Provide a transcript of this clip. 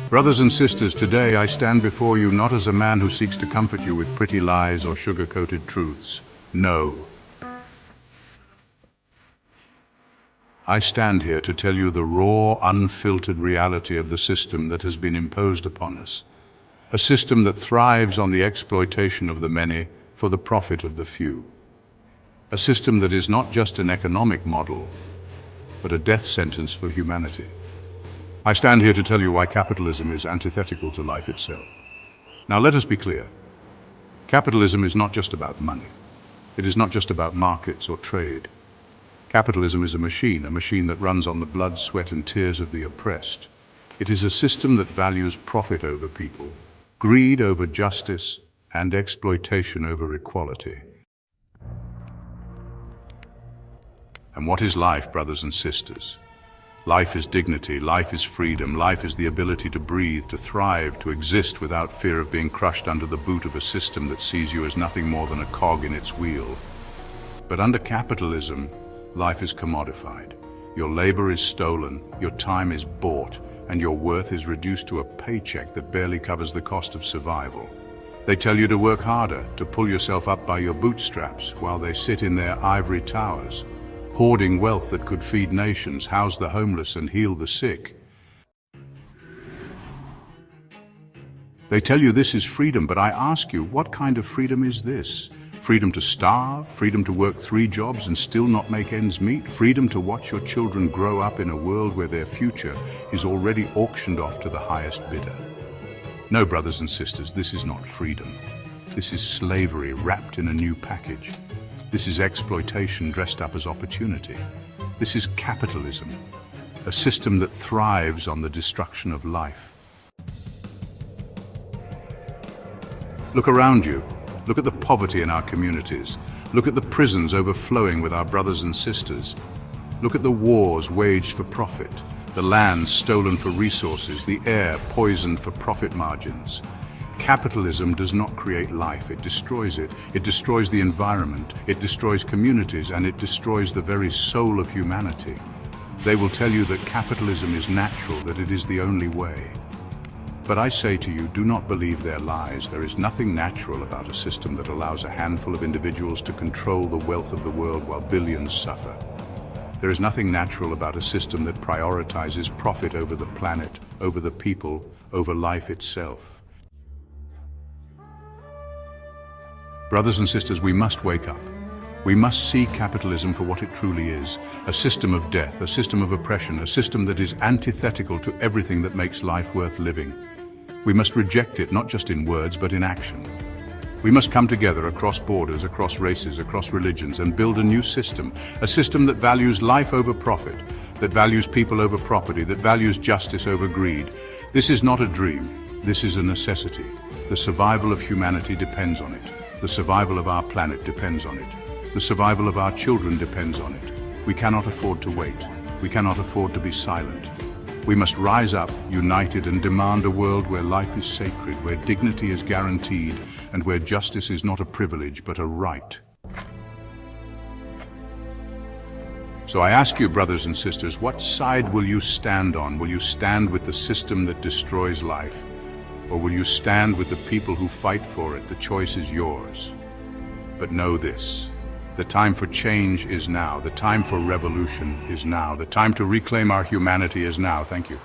Brothers and sisters, today I stand before you not as a man who seeks to comfort you with pretty lies or sugar-coated truths. No. I stand here to tell you the raw, unfiltered reality of the system that has been imposed upon us. A system that thrives on the exploitation of the many for the profit of the few. A system that is not just an economic model, but a death sentence for humanity. I stand here to tell you why capitalism is antithetical to life itself. Now let us be clear. Capitalism is not just about money. It is not just about markets or trade. Capitalism is a machine that runs on the blood, sweat and tears of the oppressed. It is a system that values profit over people, greed over justice, and exploitation over equality. And what is life, brothers and sisters? Life is dignity, life is freedom, life is the ability to breathe, to thrive, to exist without fear of being crushed under the boot of a system that sees you as nothing more than a cog in its wheel. But under capitalism, life is commodified. Your labor is stolen, your time is bought, and your worth is reduced to a paycheck that barely covers the cost of survival. They tell you to work harder, to pull yourself up by your bootstraps, while they sit in their ivory towers, hoarding wealth that could feed nations, house the homeless, and heal the sick. They tell you this is freedom, but I ask you, what kind of freedom is this? Freedom to starve, freedom to work 3 jobs and still not make ends meet, freedom to watch your children grow up in a world where their future is already auctioned off to the highest bidder. No, brothers and sisters, this is not freedom. This is slavery wrapped in a new package. This is exploitation dressed up as opportunity. This is capitalism, a system that thrives on the destruction of life. Look around you. Look at the poverty in our communities. Look at the prisons overflowing with our brothers and sisters. Look at the wars waged for profit, the land stolen for resources, the air poisoned for profit margins. Capitalism does not create life, it destroys it. It destroys the environment, it destroys communities, and it destroys the very soul of humanity. They will tell you that capitalism is natural, that it is the only way. But I say to you, do not believe their lies. There is nothing natural about a system that allows a handful of individuals to control the wealth of the world while billions suffer. There is nothing natural about a system that prioritizes profit over the planet, over the people, over life itself. Brothers and sisters, we must wake up. We must see capitalism for what it truly is, a system of death, a system of oppression, a system that is antithetical to everything that makes life worth living. We must reject it, not just in words, but in action. We must come together across borders, across races, across religions, and build a new system, a system that values life over profit, that values people over property, that values justice over greed. This is not a dream, this is a necessity. The survival of humanity depends on it. The survival of our planet depends on it. The survival of our children depends on it. We cannot afford to wait. We cannot afford to be silent. We must rise up, united, and demand a world where life is sacred, where dignity is guaranteed, and where justice is not a privilege but a right. So I ask you, brothers and sisters, what side will you stand on? Will you stand with the system that destroys life? Or will you stand with the people who fight for it? The choice is yours. But know this, the time for change is now. The time for revolution is now. The time to reclaim our humanity is now. Thank you.